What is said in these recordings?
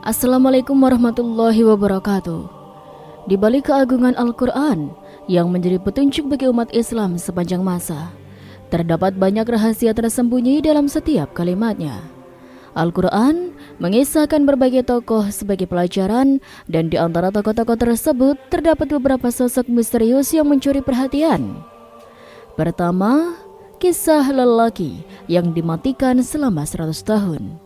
Assalamualaikum warahmatullahi wabarakatuh. Di balik keagungan Al-Quran yang menjadi petunjuk bagi umat Islam sepanjang masa, terdapat banyak rahasia tersembunyi dalam setiap kalimatnya. Al-Quran mengisahkan berbagai tokoh sebagai pelajaran, dan di antara tokoh-tokoh tersebut terdapat beberapa sosok misterius yang mencuri perhatian. Pertama, kisah lelaki yang dimatikan selama 100 tahun.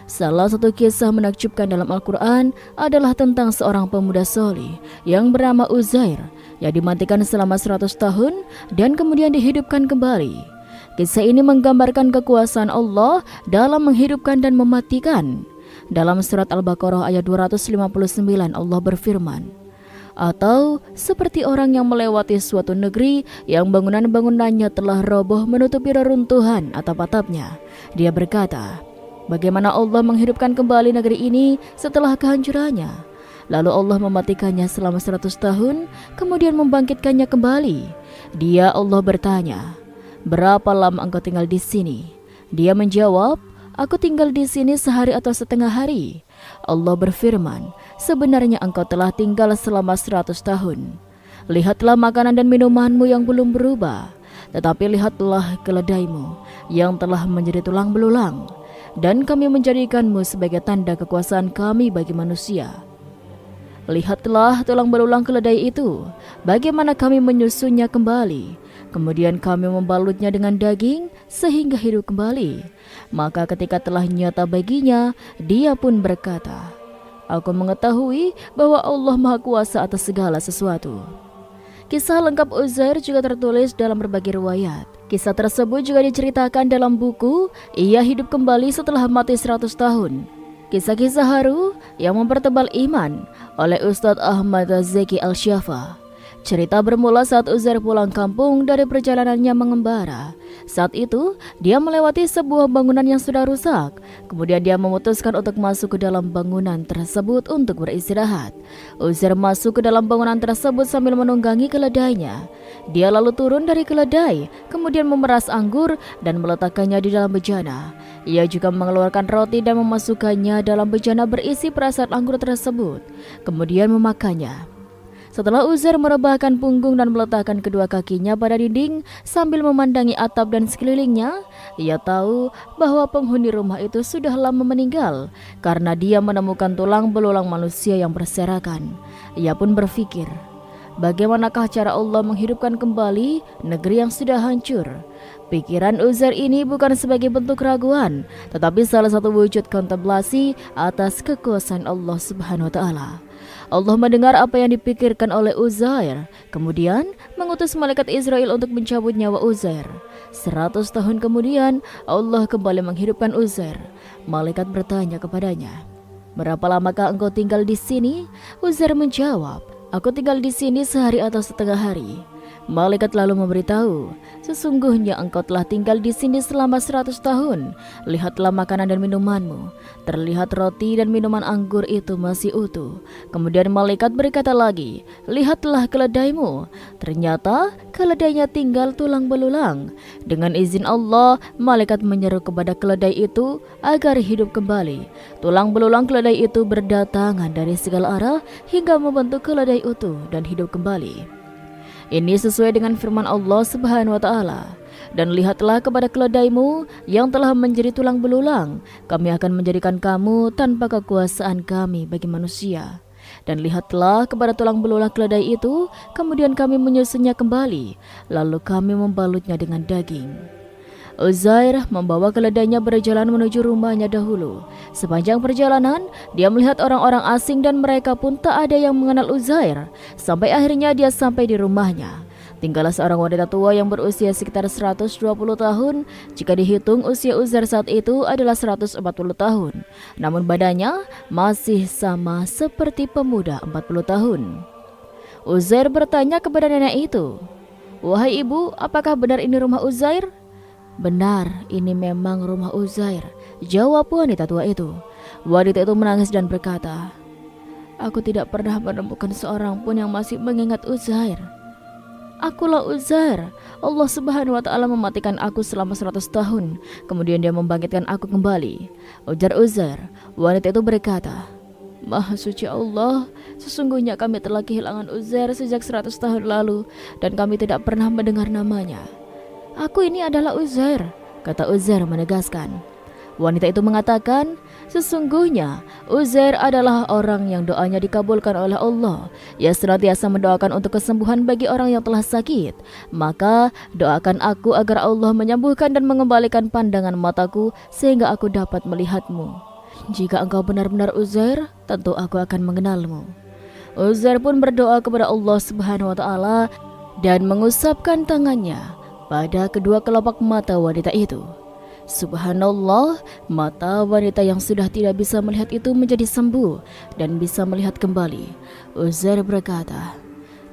Salah satu kisah menakjubkan dalam Al-Quran adalah tentang seorang pemuda soleh yang bernama Uzair yang dimatikan selama 100 tahun dan kemudian dihidupkan kembali. Kisah ini menggambarkan kekuasaan Allah dalam menghidupkan dan mematikan. Dalam surat Al-Baqarah ayat 259 Allah berfirman, atau seperti orang yang melewati suatu negeri yang bangunan-bangunannya telah roboh menutupi reruntuhan atap-atapnya. Dia berkata, bagaimana Allah menghidupkan kembali negeri ini setelah kehancurannya? Lalu Allah mematikannya selama 100 tahun, kemudian membangkitkannya kembali. Dia Allah bertanya, berapa lama engkau tinggal di sini? Dia menjawab, aku tinggal di sini sehari atau setengah hari. Allah berfirman, sebenarnya engkau telah tinggal selama 100 tahun. Lihatlah makanan dan minumanmu yang belum berubah, tetapi lihatlah keledaimu yang telah menjadi tulang belulang. Dan kami menjadikanmu sebagai tanda kekuasaan kami bagi manusia. Lihatlah tulang belulang keledai itu, bagaimana kami menyusunnya kembali. Kemudian kami membalutnya dengan daging sehingga hidup kembali. Maka ketika telah nyata baginya, dia pun berkata, aku mengetahui bahwa Allah Maha Kuasa atas segala sesuatu. Kisah lengkap Uzair juga tertulis dalam berbagai riwayat. Kisah tersebut juga diceritakan dalam buku Ia Hidup Kembali Setelah Mati 100 Tahun. Kisah-kisah haru yang mempertebal iman oleh Ustadz Ahmad Zaki Al-Syafa. Cerita bermula saat Uzair pulang kampung dari perjalanannya mengembara. Saat itu, dia melewati sebuah bangunan yang sudah rusak. Kemudian dia memutuskan untuk masuk ke dalam bangunan tersebut untuk beristirahat. Uzair masuk ke dalam bangunan tersebut sambil menunggangi keledainya. Dia lalu turun dari keledai, kemudian memeras anggur dan meletakkannya di dalam bejana. Ia juga mengeluarkan roti dan memasukkannya dalam bejana berisi perasan anggur tersebut, kemudian memakannya. Setelah Uzair merebahkan punggung dan meletakkan kedua kakinya pada dinding sambil memandangi atap dan sekelilingnya, ia tahu bahwa penghuni rumah itu sudah lama meninggal karena dia menemukan tulang belulang manusia yang berserakan. Ia pun berpikir, bagaimanakah cara Allah menghidupkan kembali negeri yang sudah hancur? Pikiran Uzair ini bukan sebagai bentuk keraguan, tetapi salah satu wujud kontemplasi atas kekuasaan Allah Subhanahu wa Ta'ala. Allah mendengar apa yang dipikirkan oleh Uzair, kemudian mengutus malaikat Israel untuk mencabut nyawa Uzair. 100 tahun kemudian, Allah kembali menghidupkan Uzair. Malaikat bertanya kepadanya, berapa lamakah engkau tinggal di sini? Uzair menjawab, aku tinggal di sini sehari atau setengah hari. Malaikat lalu memberitahu, sesungguhnya engkau telah tinggal di sini selama 100 tahun. Lihatlah makanan dan minumanmu. Terlihat roti dan minuman anggur itu masih utuh. Kemudian malaikat berkata lagi, lihatlah keledaimu. Ternyata keledainya tinggal tulang belulang. Dengan izin Allah, malaikat menyeru kepada keledai itu agar hidup kembali. Tulang belulang keledai itu berdatangan dari segala arah hingga membentuk keledai utuh dan hidup kembali. Ini sesuai dengan firman Allah Subhanahu wa Ta'ala. Dan lihatlah kepada keledaimu yang telah menjadi tulang belulang. Kami akan menjadikan kamu tanpa kekuasaan kami bagi manusia. Dan lihatlah kepada tulang belulang keledai itu, kemudian kami menyusunnya kembali, lalu kami membalutnya dengan daging. Uzair membawa keledainya berjalan menuju rumahnya dahulu. Sepanjang perjalanan, dia melihat orang-orang asing dan mereka pun tak ada yang mengenal Uzair. Sampai akhirnya dia sampai di rumahnya. Tinggallah seorang wanita tua yang berusia sekitar 120 tahun. Jika dihitung usia Uzair saat itu adalah 140 tahun. Namun badannya masih sama seperti pemuda 40 tahun. Uzair bertanya kepada nenek itu, wahai ibu, apakah benar ini rumah Uzair? Benar, ini memang rumah Uzair, jawab wanita tua itu. Wanita itu menangis dan berkata, aku tidak pernah menemukan seorang pun yang masih mengingat Uzair. Akulah Uzair. Allah Subhanahu wa Ta'ala mematikan aku selama 100 tahun. Kemudian dia membangkitkan aku kembali. Ujar Uzair. Wanita itu berkata, Maha suci Allah, sesungguhnya kami telah kehilangan Uzair sejak 100 tahun lalu dan kami tidak pernah mendengar namanya. Aku ini adalah Uzair, kata Uzair menegaskan. Wanita itu mengatakan, sesungguhnya Uzair adalah orang yang doanya dikabulkan oleh Allah. Ia senantiasa mendoakan untuk kesembuhan bagi orang yang telah sakit. Maka doakan aku agar Allah menyembuhkan dan mengembalikan pandangan mataku sehingga aku dapat melihatmu. Jika engkau benar-benar Uzair, tentu aku akan mengenalmu. Uzair pun berdoa kepada Allah Subhanahu wa taala dan mengusapkan tangannya pada kedua kelopak mata wanita itu. Subhanallah, mata wanita yang sudah tidak bisa melihat itu menjadi sembuh dan bisa melihat kembali. Uzair berkata,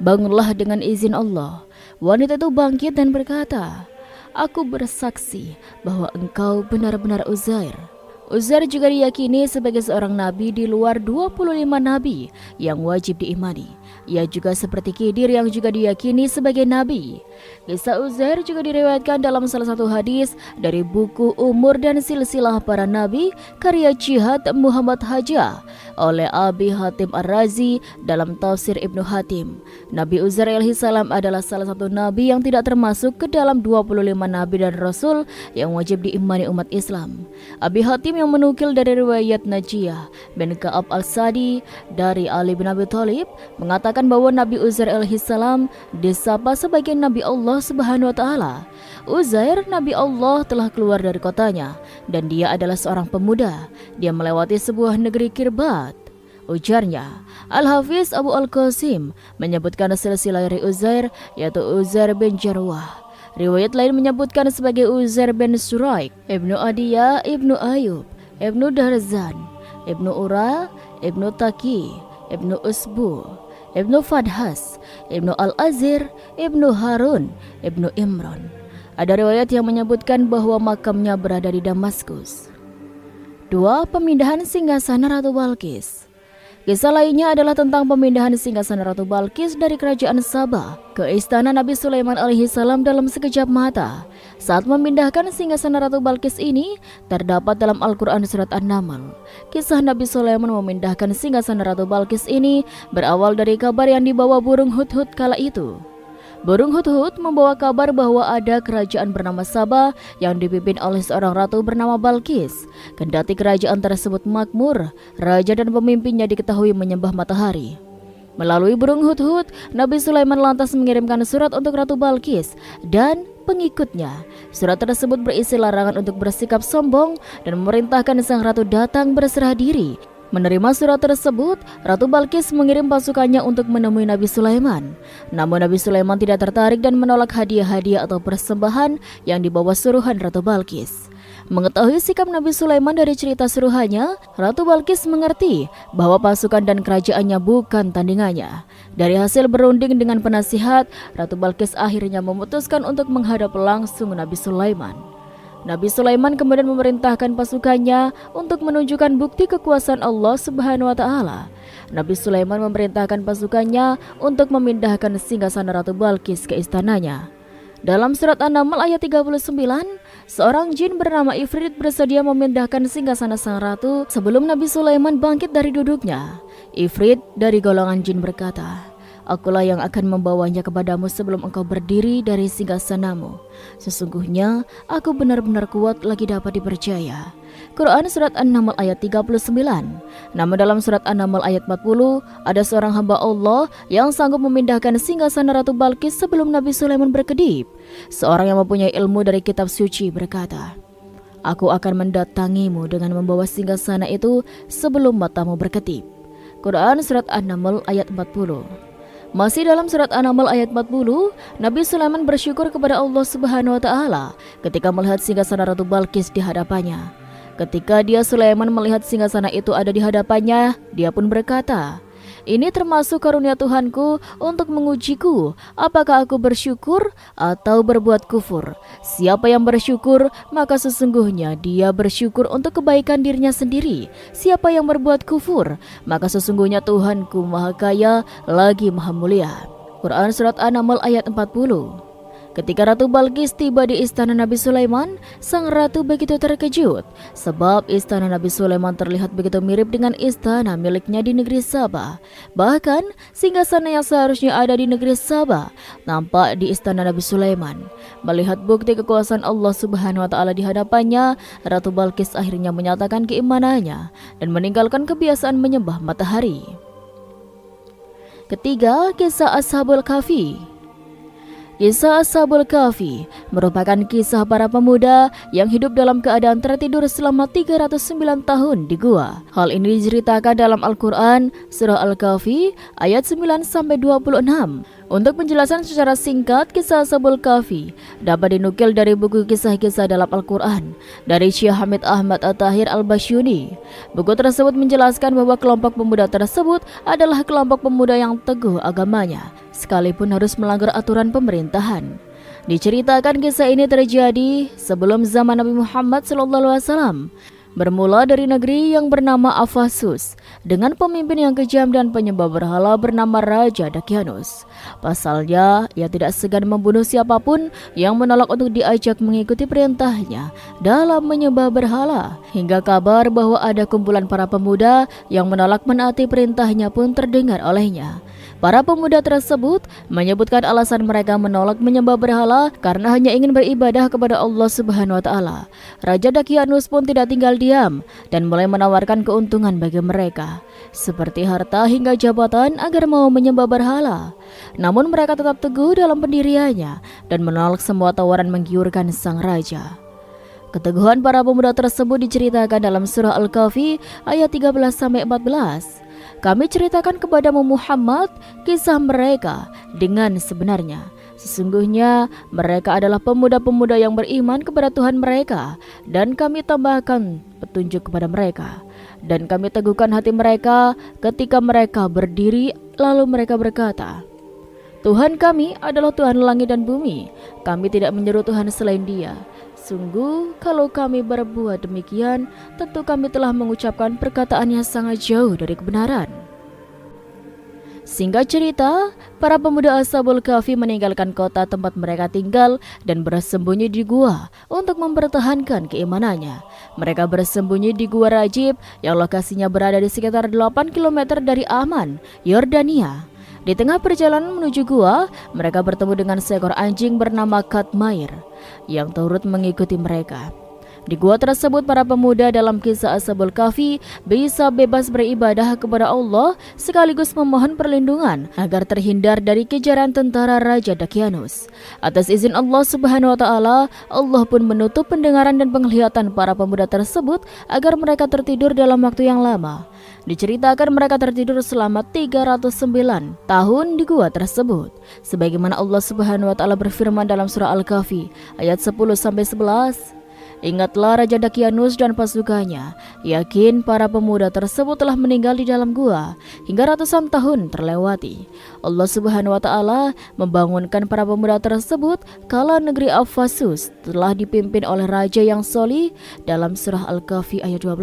"Bangunlah dengan izin Allah." Wanita itu bangkit dan berkata, "Aku bersaksi bahwa engkau benar-benar Uzair." Uzair juga diyakini sebagai seorang nabi di luar 25 nabi yang wajib diimani. Ia juga seperti Khidir yang juga diyakini sebagai nabi. Kisah Uzair juga diriwayatkan dalam salah satu hadis dari buku Umur dan Silsilah Para Nabi karya Jihad Muhammad Hajjah oleh Abi Hatim Ar-Razi dalam tafsir Ibnu Hatim. Nabi Uzair alaihissalam adalah salah satu nabi yang tidak termasuk ke dalam 25 nabi dan rasul yang wajib diimani umat Islam. Abi Hatim yang menukil dari riwayat Najiyah bin Ka'ab al-Sadi dari Ali bin Abi Thalib mengatakan bahwa Nabi Uzair alaihissalam disapa sebagai Nabi Allah Subhanahu wa taala. Uzair, Nabi Allah, telah keluar dari kotanya dan dia adalah seorang pemuda. Dia melewati sebuah negeri Kirbat. Ujarnya, Al-Hafiz Abu Al-Qasim menyebutkan silsilah dari Uzair yaitu Uzair bin Jarwah. Riwayat lain menyebutkan sebagai Uzair bin Suraik, Ibnu Adiyah, Ibnu Ayub, Ibnu Darzan, Ibnu Ura, Ibnu Taki, Ibnu Usbu, Ibnu Fadhas, Ibnu Al-Azir, Ibnu Harun, Ibnu Imran. Ada riwayat yang menyebutkan bahwa makamnya berada di Damaskus. 2. Pemindahan singgasana Ratu Balqis. Kisah lainnya adalah tentang pemindahan singgasana Ratu Balqis dari kerajaan Sabah ke istana Nabi Sulaiman alaihissalam dalam sekejap mata. Saat memindahkan singgasana Ratu Balqis ini terdapat dalam Al-Quran surat An-Naml. Kisah Nabi Sulaiman memindahkan singgasana Ratu Balqis ini berawal dari kabar yang dibawa burung hudhud kala itu. Burung hudhud membawa kabar bahwa ada kerajaan bernama Sabah yang dipimpin oleh seorang ratu bernama Balqis. Kendati kerajaan tersebut makmur, raja dan pemimpinnya diketahui menyembah matahari. Melalui burung hudhud, Nabi Sulaiman lantas mengirimkan surat untuk Ratu Balqis dan pengikutnya. Surat tersebut berisi larangan untuk bersikap sombong dan memerintahkan sang ratu datang berserah diri. Menerima surat tersebut, Ratu Balqis mengirim pasukannya untuk menemui Nabi Sulaiman. Namun Nabi Sulaiman tidak tertarik dan menolak hadiah-hadiah atau persembahan yang dibawa suruhan Ratu Balqis. Mengetahui sikap Nabi Sulaiman dari cerita suruhannya, Ratu Balqis mengerti bahwa pasukan dan kerajaannya bukan tandingannya. Dari hasil berunding dengan penasihat, Ratu Balqis akhirnya memutuskan untuk menghadap langsung Nabi Sulaiman. Nabi Sulaiman kemudian memerintahkan pasukannya untuk menunjukkan bukti kekuasaan Allah Subhanahu wa taala. Nabi Sulaiman memerintahkan pasukannya untuk memindahkan singgasana Ratu Balqis ke istananya. Dalam surat An-Naml ayat 39, seorang jin bernama Ifrit bersedia memindahkan singgasana sang ratu sebelum Nabi Sulaiman bangkit dari duduknya. Ifrit dari golongan jin berkata, "Akulah yang akan membawanya kepadamu sebelum engkau berdiri dari singgasanamu. Sesungguhnya aku benar-benar kuat lagi dapat dipercaya." Quran surat An-Naml ayat 39. Namun dalam surat An-Naml ayat 40, ada seorang hamba Allah yang sanggup memindahkan singgasana Ratu Balqis sebelum Nabi Sulaiman berkedip. Seorang yang mempunyai ilmu dari kitab suci berkata, "Aku akan mendatangimu dengan membawa singgasana itu sebelum matamu berkedip." Quran surat An-Naml ayat 40. Masih dalam surat An-Naml ayat 40, Nabi Sulaiman bersyukur kepada Allah Subhanahu wa taala ketika melihat singgasana Ratu Balqis di hadapannya. Ketika Sulaiman melihat singgasana itu ada di hadapannya, dia pun berkata, "Ini termasuk karunia Tuhanku untuk mengujiku, apakah aku bersyukur atau berbuat kufur. Siapa yang bersyukur, maka sesungguhnya dia bersyukur untuk kebaikan dirinya sendiri. Siapa yang berbuat kufur, maka sesungguhnya Tuhanku Maha Kaya lagi Maha Mulia." Quran surat An-Naml ayat 40. Ketika Ratu Balqis tiba di istana Nabi Sulaiman, sang ratu begitu terkejut sebab istana Nabi Sulaiman terlihat begitu mirip dengan istana miliknya di negeri Sabah. Bahkan singgasana yang seharusnya ada di negeri Sabah nampak di istana Nabi Sulaiman. Melihat bukti kekuasaan Allah Subhanahu wa taala di hadapannya, Ratu Balqis akhirnya menyatakan keimanannya dan meninggalkan kebiasaan menyembah matahari. Ketiga, kisah Ashabul Kahfi. Kisah Ashabul Kahfi merupakan kisah para pemuda yang hidup dalam keadaan tertidur selama 309 tahun di gua. Hal ini diceritakan dalam Al-Quran, Surah Al-Kahfi, ayat 9-26. Untuk penjelasan secara singkat kisah Ashabul Kahfi dapat dinukil dari buku kisah-kisah dalam Al-Quran dari Syekh Hamid Ahmad At-Tahir Al-Basyuni. Buku tersebut menjelaskan bahwa kelompok pemuda tersebut adalah kelompok pemuda yang teguh agamanya, sekalipun harus melanggar aturan pemerintahan. Diceritakan kisah ini terjadi sebelum zaman Nabi Muhammad SAW. Bermula dari negeri yang bernama Afasus dengan pemimpin yang kejam dan penyembah berhala bernama Raja Dakyanus. Pasalnya, ia tidak segan membunuh siapapun yang menolak untuk diajak mengikuti perintahnya dalam menyembah berhala. Hingga kabar bahwa ada kumpulan para pemuda yang menolak menaati perintahnya pun terdengar olehnya. Para pemuda tersebut menyebutkan alasan mereka menolak menyembah berhala karena hanya ingin beribadah kepada Allah Subhanahu wa taala. Raja Dakyanus pun tidak tinggal diam dan mulai menawarkan keuntungan bagi mereka, seperti harta hingga jabatan agar mau menyembah berhala. Namun mereka tetap teguh dalam pendiriannya dan menolak semua tawaran menggiurkan sang raja. Keteguhan para pemuda tersebut diceritakan dalam surah Al-Kahfi ayat 13-14. Kami ceritakan kepadamu Muhammad kisah mereka dengan sebenarnya. Sesungguhnya mereka adalah pemuda-pemuda yang beriman kepada Tuhan mereka, dan kami tambahkan petunjuk kepada mereka. Dan kami teguhkan hati mereka ketika mereka berdiri, lalu mereka berkata, Tuhan kami adalah Tuhan langit dan bumi, kami tidak menyeru Tuhan selain Dia. Sungguh, kalau kami berbuat demikian, tentu kami telah mengucapkan perkataan yang sangat jauh dari kebenaran. Singkat cerita, para pemuda Ashabul Kahfi meninggalkan kota tempat mereka tinggal dan bersembunyi di gua untuk mempertahankan keimanannya. Mereka bersembunyi di Gua Rajib yang lokasinya berada di sekitar 8 km dari Amman, Yordania. Di tengah perjalanan menuju gua, mereka bertemu dengan seekor anjing bernama Katmair yang turut mengikuti mereka. Di gua tersebut para pemuda dalam kisah Ashabul Kahfi bisa bebas beribadah kepada Allah sekaligus memohon perlindungan agar terhindar dari kejaran tentara Raja Dakyanus. Atas izin Allah Subhanahu wa taala, Allah pun menutup pendengaran dan penglihatan para pemuda tersebut agar mereka tertidur dalam waktu yang lama. Diceritakan mereka tertidur selama 309 tahun di gua tersebut. Sebagaimana Allah Subhanahu wa taala berfirman dalam surah Al-Kahfi ayat 10-11. Ingatlah Raja Dakyanus dan pasukannya, yakin para pemuda tersebut telah meninggal di dalam gua hingga ratusan tahun terlewati. Allah Subhanahu wa taala membangunkan para pemuda tersebut kala negeri Afasus telah dipimpin oleh raja yang solih dalam surah Al-Kahfi ayat 12.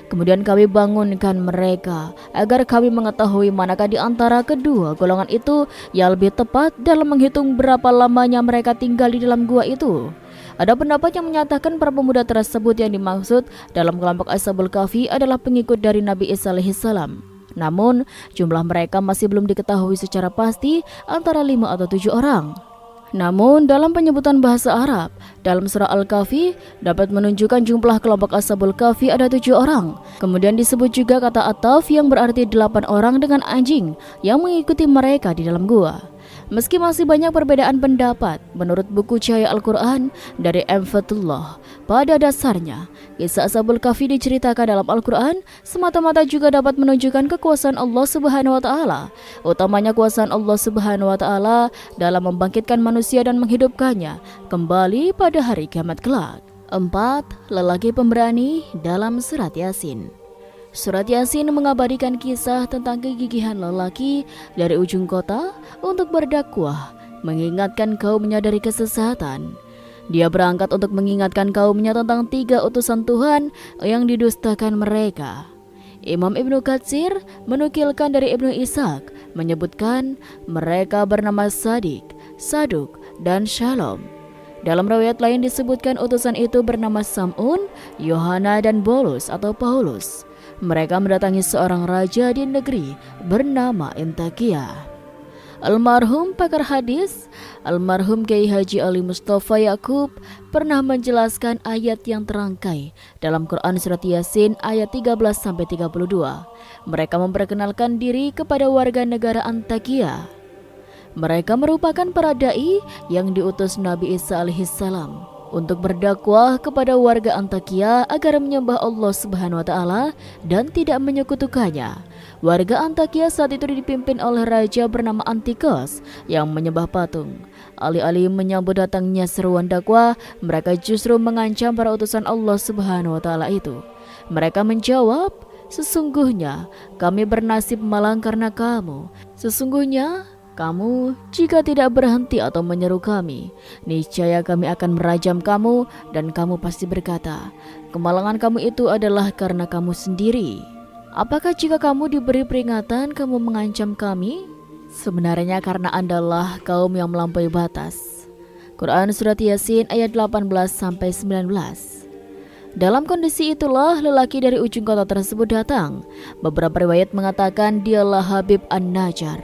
Kemudian kami bangunkan mereka agar kami mengetahui manakah di antara kedua golongan itu yang lebih tepat dalam menghitung berapa lamanya mereka tinggal di dalam gua itu. Ada pendapat yang menyatakan para pemuda tersebut yang dimaksud dalam kelompok Ashabul Kahfi adalah pengikut dari Nabi Isa alaihissalam. Namun, jumlah mereka masih belum diketahui secara pasti antara 5 atau 7 orang. Namun, dalam penyebutan bahasa Arab, dalam surah Al-Kahfi dapat menunjukkan jumlah kelompok Ashabul Kahfi ada 7 orang. Kemudian disebut juga kata ataf yang berarti 8 orang dengan anjing yang mengikuti mereka di dalam gua. Meski masih banyak perbedaan pendapat, menurut buku Cahaya Al-Quran dari M. Fatullah, pada dasarnya, kisah Ashabul Kahfi diceritakan dalam Al-Quran semata-mata juga dapat menunjukkan kekuasaan Allah Subhanahu wa taala, utamanya kuasaan Allah Subhanahu wa taala dalam membangkitkan manusia dan menghidupkannya kembali pada hari kiamat kelak. 4. Lelaki pemberani dalam surat Yasin. Surat Yasin mengabadikan kisah tentang kegigihan lelaki dari ujung kota untuk berdakwah, mengingatkan kaumnya dari kesesatan. Dia berangkat untuk mengingatkan kaumnya tentang 3 utusan Tuhan yang didustakan mereka. Imam Ibnu Katsir menukilkan dari Ibnu Ishaq menyebutkan mereka bernama Sadik, Saduk, dan Shalom. Dalam riwayat lain disebutkan utusan itu bernama Sam'un, Yohana, dan Bolus atau Paulus. Mereka mendatangi seorang raja di negeri bernama Antakia. Almarhum pakar hadis, almarhum Kiai Haji Ali Mustafa Yakub pernah menjelaskan ayat yang terangkai dalam Quran Surat Yasin ayat 13-32. Mereka memperkenalkan diri kepada warga negara Antakia. Mereka merupakan para dai yang diutus Nabi Isa alaihissalam untuk berdakwah kepada warga Antakia agar menyembah Allah Subhanahu wa taala dan tidak menyekutukannya. Warga Antakia saat itu dipimpin oleh raja bernama Antikas yang menyembah patung. Alih-alih menyambut datangnya seruan dakwah, mereka justru mengancam para utusan Allah Subhanahu wa taala itu. Mereka menjawab, "Sesungguhnya kami bernasib malang karena kamu. Sesungguhnya kamu jika tidak berhenti atau menyeru kami, niscaya kami akan merajam kamu." Dan kamu pasti berkata, "Kemalangan kamu itu adalah karena kamu sendiri. Apakah jika kamu diberi peringatan kamu mengancam kami? Sebenarnya karena Andalah kaum yang melampaui batas." Quran Surat Yasin ayat 18-19. Dalam kondisi itulah lelaki dari ujung kota tersebut datang. Beberapa riwayat mengatakan dialah Habib An-Najjar.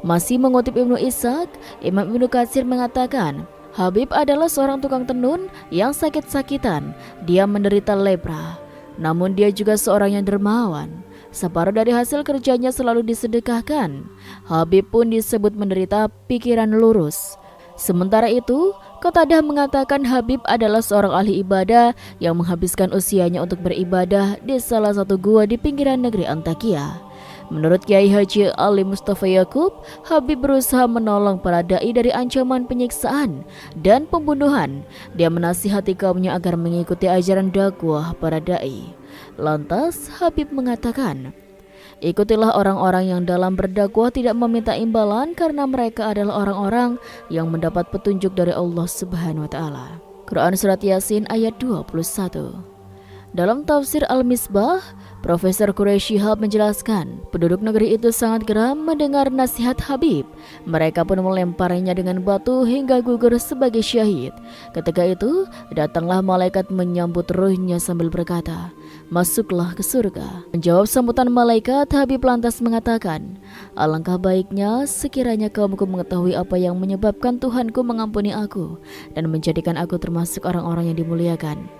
Masih mengutip Ibnu Ishaq, Imam Ibnu Katsir mengatakan, Habib adalah seorang tukang tenun yang sakit-sakitan. Dia menderita lepra. Namun dia juga seorang yang dermawan. Separuh dari hasil kerjanya selalu disedekahkan. Habib pun disebut menderita pikiran lurus. Sementara itu, Qatadah mengatakan Habib adalah seorang ahli ibadah yang menghabiskan usianya untuk beribadah di salah satu gua di pinggiran negeri Antakia. Menurut Kiai Haji Ali Mustafa Yakub, Habib berusaha menolong para dai dari ancaman penyiksaan dan pembunuhan. Dia menasihati kaumnya agar mengikuti ajaran dakwah para dai. Lantas Habib mengatakan, "Ikutilah orang-orang yang dalam berdakwah tidak meminta imbalan karena mereka adalah orang-orang yang mendapat petunjuk dari Allah Subhanahu wa taala." Quran Surat Yasin ayat 21. Dalam tafsir Al-Misbah, Profesor Quraisy Shihab menjelaskan, penduduk negeri itu sangat geram mendengar nasihat Habib. Mereka pun melemparnya dengan batu hingga gugur sebagai syahid. Ketika itu, datanglah malaikat menyambut ruhnya sambil berkata, "Masuklah ke surga." Menjawab sambutan malaikat, Habib lantas mengatakan, "Alangkah baiknya sekiranya kaumku mengetahui apa yang menyebabkan Tuhanku mengampuni aku dan menjadikan aku termasuk orang-orang yang dimuliakan."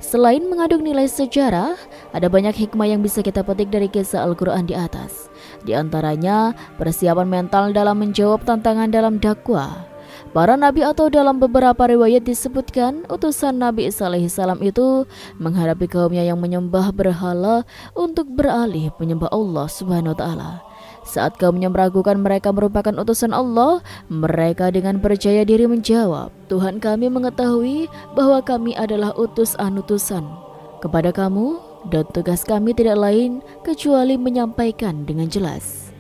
Selain mengandung nilai sejarah, ada banyak hikmah yang bisa kita petik dari kisah Al-Quran di atas. Di antaranya, persiapan mental dalam menjawab tantangan dalam dakwah. Para nabi atau dalam beberapa riwayat disebutkan, utusan Nabi Isa alaihissalam itu menghadapi kaumnya yang menyembah berhala untuk beralih menyembah Allah Subhanahu wa taala. Saat kaumnya meragukan mereka merupakan utusan Allah, mereka dengan percaya diri menjawab, "Tuhan kami mengetahui bahwa kami adalah utusan kepada kamu, dan tugas kami tidak lain kecuali menyampaikan dengan jelas."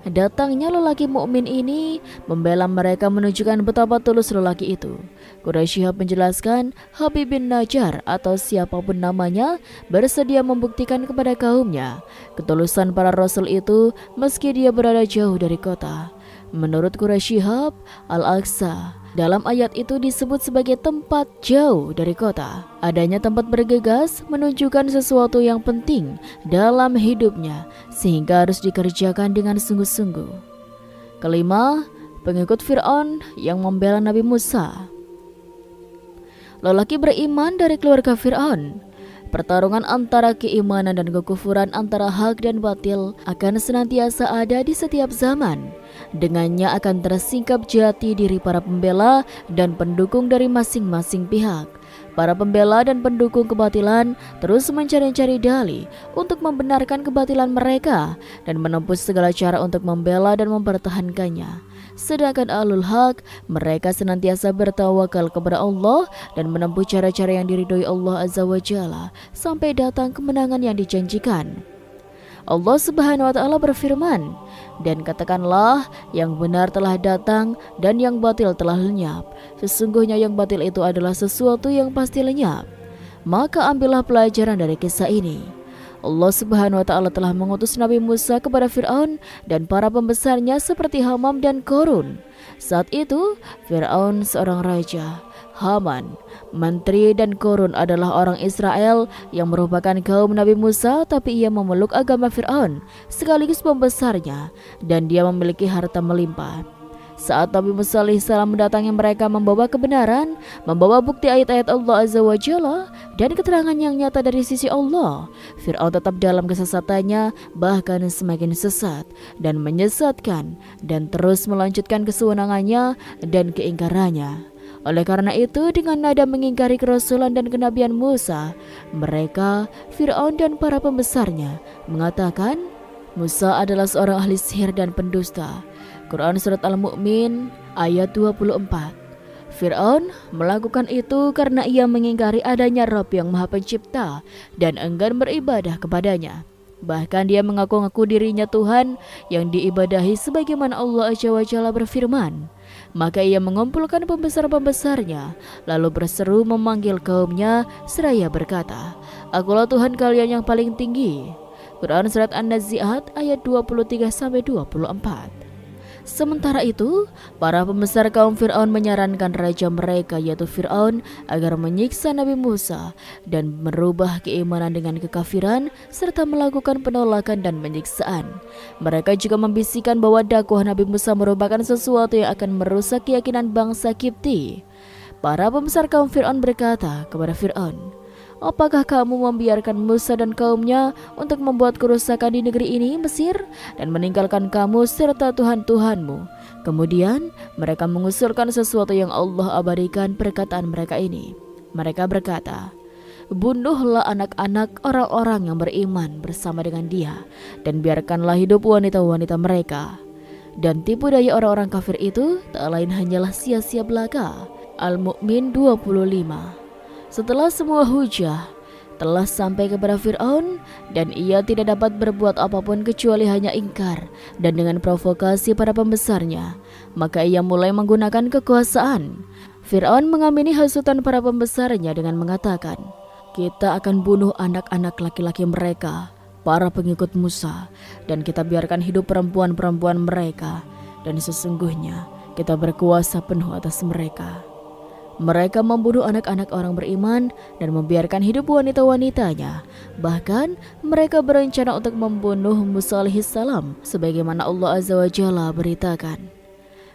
Datangnya lelaki mukmin ini membela mereka menunjukkan betapa tulus lelaki itu. Quraisy Shihab menjelaskan, Habib bin Najjar atau siapapun namanya bersedia membuktikan kepada kaumnya ketulusan para rasul itu meski dia berada jauh dari kota. Menurut Quraisy Shihab, Al-Aqsa dalam ayat itu disebut sebagai tempat jauh dari kota. Adanya tempat bergegas menunjukkan sesuatu yang penting dalam hidupnya sehingga harus dikerjakan dengan sungguh-sungguh. Kelima, pengikut Fir'aun yang membela Nabi Musa. Lelaki beriman dari keluarga Fir'aun. Pertarungan antara keimanan dan kekufuran, antara hak dan batil akan senantiasa ada di setiap zaman. Dengannya akan tersingkap jati diri para pembela dan pendukung dari masing-masing pihak. Para pembela dan pendukung kebatilan terus mencari-cari dalih untuk membenarkan kebatilan mereka dan menempuh segala cara untuk membela dan mempertahankannya. Sedangkan Ahlul Haq, mereka senantiasa bertawakal kepada Allah dan menempuh cara-cara yang diridhoi Allah Azza wa Jalla sampai datang kemenangan yang dijanjikan. Allah Subhanahu wa taala berfirman, "Dan katakanlah yang benar telah datang dan yang batil telah lenyap. Sesungguhnya yang batil itu adalah sesuatu yang pasti lenyap." Maka ambillah pelajaran dari kisah ini. Allah Subhanahu wa taala telah mengutus Nabi Musa kepada Firaun dan para pembesarnya seperti Hamam dan Korun. Saat itu Firaun seorang raja, Haman, menteri dan Korun adalah orang Israel yang merupakan kaum Nabi Musa, tapi ia memeluk agama Firaun sekaligus pembesarnya dan dia memiliki harta melimpah. Saat Nabi Musa alaihissalam mendatangi mereka membawa kebenaran, membawa bukti ayat-ayat Allah Azza wa Jalla dan keterangan yang nyata dari sisi Allah, Fir'aun tetap dalam kesesatannya, bahkan semakin sesat dan menyesatkan dan terus melanjutkan kesewenangannya dan keingkarannya. Oleh karena itu, dengan nada mengingkari kerasulan dan kenabian Musa, mereka, Fir'aun dan para pembesarnya mengatakan Musa adalah seorang ahli sihir dan pendusta. Quran Surat Al-Mu'min ayat 24. Fir'aun melakukan itu karena ia mengingkari adanya Rabb yang Maha Pencipta dan enggan beribadah kepadanya. Bahkan dia mengaku-ngaku dirinya Tuhan yang diibadahi sebagaimana Allah Azza wa Jalla berfirman. Maka ia mengumpulkan pembesar-pembesarnya lalu berseru memanggil kaumnya seraya berkata, "Akulah Tuhan kalian yang paling tinggi." Quran Surat An-Nazi'at ayat 23-24. Sementara itu, para pembesar kaum Fir'aun menyarankan raja mereka yaitu Fir'aun agar menyiksa Nabi Musa dan merubah keimanan dengan kekafiran serta melakukan penolakan dan penyiksaan. Mereka juga membisikkan bahwa dakwah Nabi Musa merupakan sesuatu yang akan merusak keyakinan bangsa Kipti. Para pembesar kaum Fir'aun berkata kepada Fir'aun, "Apakah kamu membiarkan Musa dan kaumnya untuk membuat kerusakan di negeri ini, Mesir, dan meninggalkan kamu serta Tuhan-Tuhanmu?" Kemudian mereka mengusulkan sesuatu yang Allah abadikan perkataan mereka ini. Mereka berkata, "Bunuhlah anak-anak orang-orang yang beriman bersama dengan dia, dan biarkanlah hidup wanita-wanita mereka." Dan tipu daya orang-orang kafir itu tak lain hanyalah sia-sia belaka. Al-Mu'min 25. Setelah semua hujah telah sampai kepada Fir'aun dan ia tidak dapat berbuat apapun kecuali hanya ingkar dan dengan provokasi para pembesarnya, maka ia mulai menggunakan kekuasaan. Fir'aun mengamini hasutan para pembesarnya dengan mengatakan, "Kita akan bunuh anak-anak laki-laki mereka, para pengikut Musa, dan kita biarkan hidup perempuan-perempuan mereka, dan sesungguhnya kita berkuasa penuh atas mereka." Mereka membunuh anak-anak orang beriman dan membiarkan hidup wanita-wanitanya. Bahkan mereka berencana untuk membunuh Musa alaihissalam sebagaimana Allah Azza wa Jalla beritakan.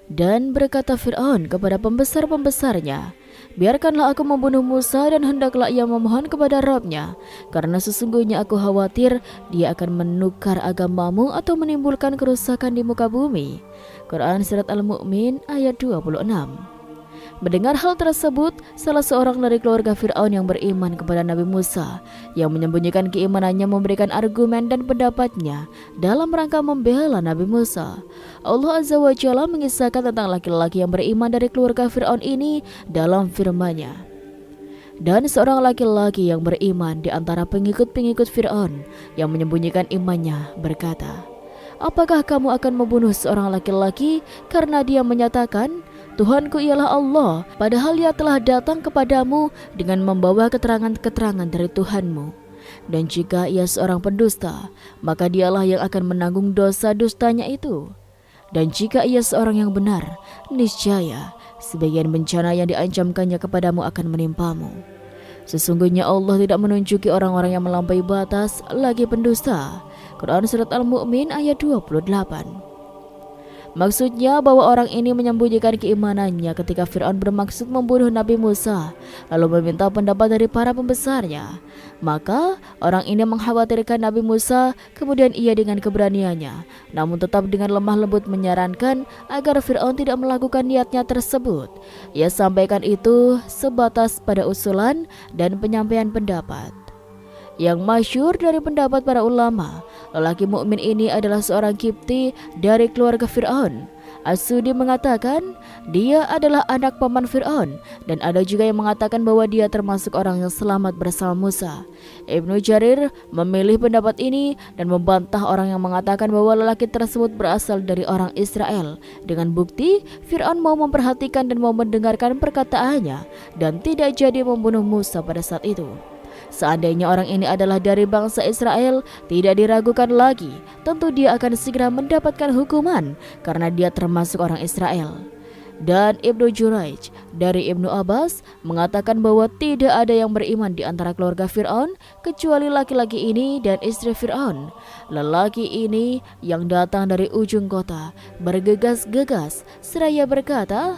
Dan berkata Fir'aun kepada pembesar-pembesarnya, "Biarkanlah aku membunuh Musa dan hendaklah ia memohon kepada Rabb-Nya, karena sesungguhnya aku khawatir dia akan menukar agamamu atau menimbulkan kerusakan di muka bumi." Quran Surat Al-Mu'min ayat 26. Mendengar hal tersebut, salah seorang dari keluarga Fir'aun yang beriman kepada Nabi Musa yang menyembunyikan keimanannya memberikan argumen dan pendapatnya dalam rangka membela Nabi Musa. Allah Azza wa Jalla mengisahkan tentang laki-laki yang beriman dari keluarga Fir'aun ini dalam firman-Nya. Dan seorang laki-laki yang beriman di antara pengikut-pengikut Fir'aun yang menyembunyikan imannya berkata, "Apakah kamu akan membunuh seorang laki-laki karena dia menyatakan, 'Tuhanku ialah Allah,' padahal ia telah datang kepadamu dengan membawa keterangan-keterangan dari Tuhanmu? Dan jika ia seorang pendusta, maka dialah yang akan menanggung dosa dustanya itu. Dan jika ia seorang yang benar, niscaya sebagian bencana yang diancamkannya kepadamu akan menimpamu. Sesungguhnya Allah tidak menunjuki orang-orang yang melampaui batas lagi pendusta." Quran Surat Al-Mu'min ayat 28. Maksudnya bahwa orang ini menyembunyikan keimanannya ketika Fir'aun bermaksud membunuh Nabi Musa lalu meminta pendapat dari para pembesarnya. Maka orang ini mengkhawatirkan Nabi Musa, kemudian ia dengan keberaniannya namun tetap dengan lemah lembut menyarankan agar Fir'aun tidak melakukan niatnya tersebut. Ia sampaikan itu sebatas pada usulan dan penyampaian pendapat. Yang masyhur dari pendapat para ulama, lelaki mukmin ini adalah seorang Kipti dari keluarga Fir'aun. As-Sudi mengatakan dia adalah anak paman Fir'aun, dan ada juga yang mengatakan bahwa dia termasuk orang yang selamat bersama Musa. Ibnu Jarir memilih pendapat ini dan membantah orang yang mengatakan bahwa lelaki tersebut berasal dari orang Israel. Dengan bukti Fir'aun mau memperhatikan dan mau mendengarkan perkataannya dan tidak jadi membunuh Musa pada saat itu. Seandainya orang ini adalah dari bangsa Israel, tidak diragukan lagi, tentu dia akan segera mendapatkan hukuman karena dia termasuk orang Israel. Dan Ibnu Jurayj dari Ibnu Abbas mengatakan bahwa tidak ada yang beriman di antara keluarga Fir'aun kecuali laki-laki ini dan istri Fir'aun. Lelaki ini yang datang dari ujung kota bergegas-gegas seraya berkata,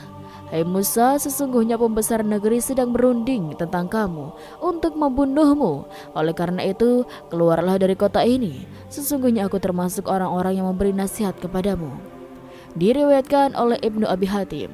"Hai Musa, sesungguhnya pembesar negeri sedang berunding tentang kamu untuk membunuhmu. Oleh karena itu, keluarlah dari kota ini. Sesungguhnya aku termasuk orang-orang yang memberi nasihat kepadamu." Diriwayatkan oleh Ibnu Abi Hatim.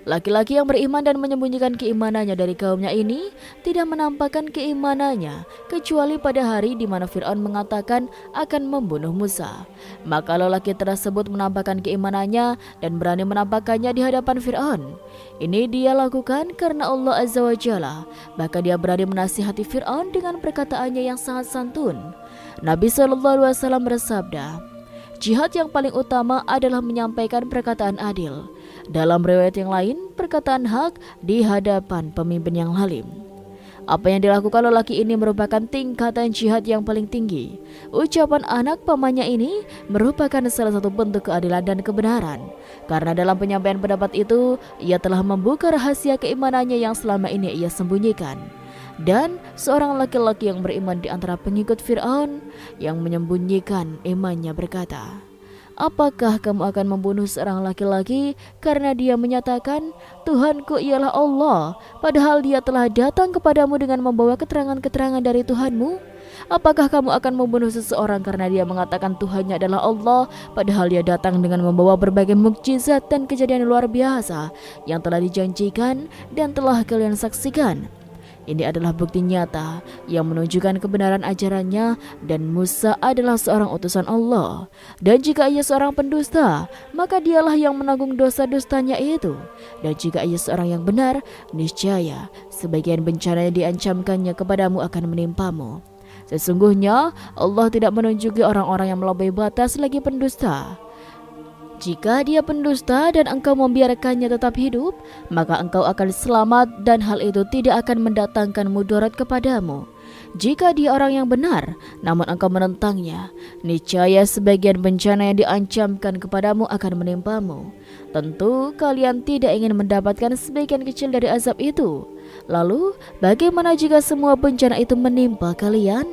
Laki-laki yang beriman dan menyembunyikan keimanannya dari kaumnya ini tidak menampakkan keimanannya kecuali pada hari di mana Fir'aun mengatakan akan membunuh Musa. Maka lelaki tersebut menampakkan keimanannya dan berani menampakkannya di hadapan Fir'aun. Ini dia lakukan karena Allah Azza wa Jalla. Bahkan dia berani menasihati Fir'aun dengan perkataannya yang sangat santun. Nabi SAW bersabda, "Jihad yang paling utama adalah menyampaikan perkataan adil. Dalam riwayat yang lain, perkataan hak di hadapan pemimpin yang halim." Apa yang dilakukan lelaki ini merupakan tingkatan jihad yang paling tinggi. Ucapan anak pamannya ini merupakan salah satu bentuk keadilan dan kebenaran. Karena dalam penyampaian pendapat itu, ia telah membuka rahasia keimanannya yang selama ini ia sembunyikan. Dan seorang laki-laki yang beriman di antara pengikut Fir'aun yang menyembunyikan imannya berkata, "Apakah kamu akan membunuh seorang laki-laki karena dia menyatakan, 'Tuhanku ialah Allah,' padahal dia telah datang kepadamu dengan membawa keterangan-keterangan dari Tuhanmu? Apakah kamu akan membunuh seseorang karena dia mengatakan Tuhannya adalah Allah, padahal dia datang dengan membawa berbagai mukjizat dan kejadian luar biasa yang telah dijanjikan dan telah kalian saksikan? Ini adalah bukti nyata yang menunjukkan kebenaran ajarannya dan Musa adalah seorang utusan Allah. Dan jika ia seorang pendusta, maka dialah yang menanggung dosa-dustanya itu. Dan jika ia seorang yang benar, niscaya sebagian bencana yang diancamkannya kepadamu akan menimpamu. Sesungguhnya Allah tidak menunjuki orang-orang yang melampaui batas lagi pendusta. Jika dia pendusta dan engkau membiarkannya tetap hidup, maka engkau akan selamat dan hal itu tidak akan mendatangkan mudarat kepadamu. Jika dia orang yang benar, namun engkau menentangnya, niscaya sebagian bencana yang diancamkan kepadamu akan menimpamu. Tentu kalian tidak ingin mendapatkan sebagian kecil dari azab itu. Lalu, bagaimana jika semua bencana itu menimpa kalian?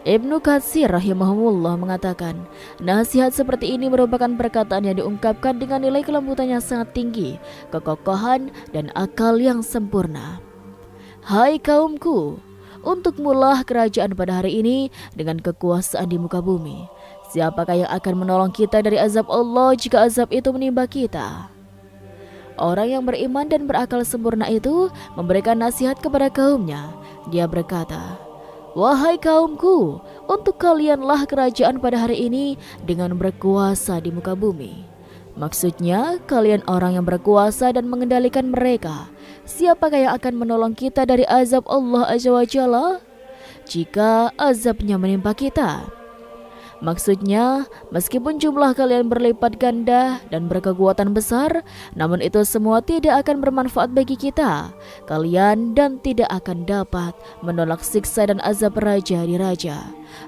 Ibnu Katsir rahimahullah mengatakan, nasihat seperti ini merupakan perkataan yang diungkapkan dengan nilai kelembutan yang sangat tinggi, kekokohan, dan akal yang sempurna. Hai kaumku, untukmulah kerajaan pada hari ini dengan kekuasaan di muka bumi. Siapakah yang akan menolong kita dari azab Allah jika azab itu menimpa kita? Orang yang beriman dan berakal sempurna itu memberikan nasihat kepada kaumnya. Dia berkata, "Wahai kaumku, untuk kalianlah kerajaan pada hari ini dengan berkuasa di muka bumi." Maksudnya, kalian orang yang berkuasa dan mengendalikan mereka. Siapakah yang akan menolong kita dari azab Allah Azza wa Jalla jika azabnya menimpa kita? Maksudnya, meskipun jumlah kalian berlipat ganda dan berkekuatan besar, namun itu semua tidak akan bermanfaat bagi kita, kalian, dan tidak akan dapat menolak siksa dan azab raja di raja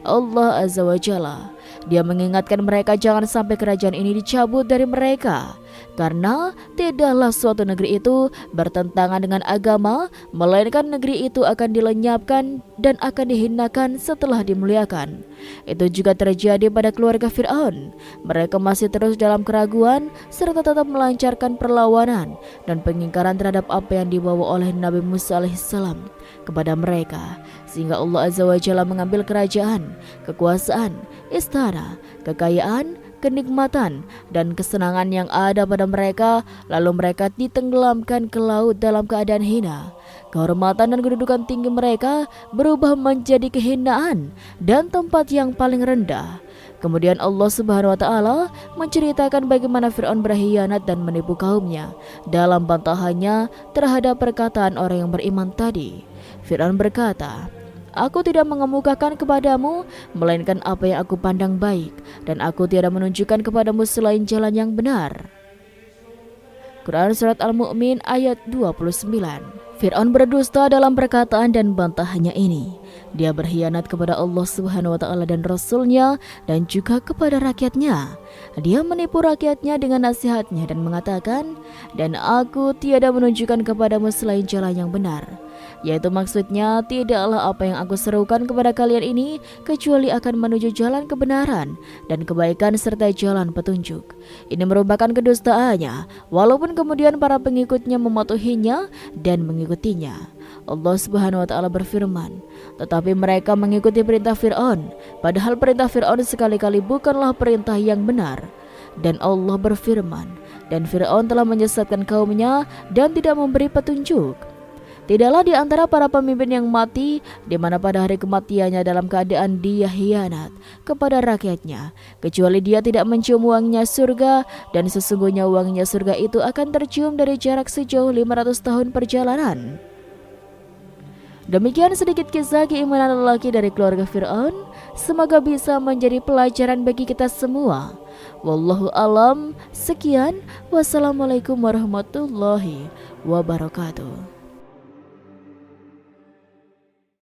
Allah Azza wa Jalla. Dia mengingatkan mereka jangan sampai kerajaan ini dicabut dari mereka, karena tidaklah suatu negeri itu bertentangan dengan agama, melainkan negeri itu akan dilenyapkan dan akan dihinakan setelah dimuliakan. Itu juga terjadi pada keluarga Fir'aun. Mereka masih terus dalam keraguan serta tetap melancarkan perlawanan dan pengingkaran terhadap apa yang dibawa oleh Nabi Musa alaihissalam kepada mereka, sehingga Allah Azza wa Jalla mengambil kerajaan, kekuasaan, istana, kekayaan, kenikmatan, dan kesenangan yang ada pada mereka, lalu mereka ditenggelamkan ke laut dalam keadaan hina. Kehormatan dan kedudukan tinggi mereka berubah menjadi kehinaan dan tempat yang paling rendah. Kemudian Allah Subhanahu wa Ta'ala menceritakan bagaimana Fir'aun berkhianat dan menipu kaumnya dalam bantahannya terhadap perkataan orang yang beriman tadi. Fir'aun berkata, "Aku tidak mengemukakan kepadamu melainkan apa yang aku pandang baik, dan aku tiada menunjukkan kepadamu selain jalan yang benar." Quran Surat Al-Mu'min ayat 29. Fir'aun berdusta dalam perkataan dan bantahannya ini. Dia berkhianat kepada Allah Subhanahu wa Ta'ala dan Rasul-Nya dan juga kepada rakyatnya. Dia menipu rakyatnya dengan nasihatnya dan mengatakan, "Dan aku tiada menunjukkan kepadamu selain jalan yang benar." Yaitu maksudnya, tidaklah apa yang aku serukan kepada kalian ini kecuali akan menuju jalan kebenaran dan kebaikan serta jalan petunjuk. Ini merupakan kedustaannya, walaupun kemudian para pengikutnya mematuhinya dan mengikutinya. Allah Subhanahu wa Ta'ala berfirman, "Tetapi mereka mengikuti perintah Fir'aun, padahal perintah Fir'aun sekali-kali bukanlah perintah yang benar." Dan Allah berfirman, "Dan Fir'aun telah menyesatkan kaumnya dan tidak memberi petunjuk." Tidaklah di antara para pemimpin yang mati, di mana pada hari kematiannya dalam keadaan dia hianat kepada rakyatnya, kecuali dia tidak mencium wanginya surga, dan sesungguhnya wanginya surga itu akan tercium dari jarak sejauh 500 tahun perjalanan. Demikian sedikit kisah keimanan lelaki dari keluarga Fir'aun. Semoga bisa menjadi pelajaran bagi kita semua. Wallahu alam. Sekian. Wassalamualaikum warahmatullahi wabarakatuh.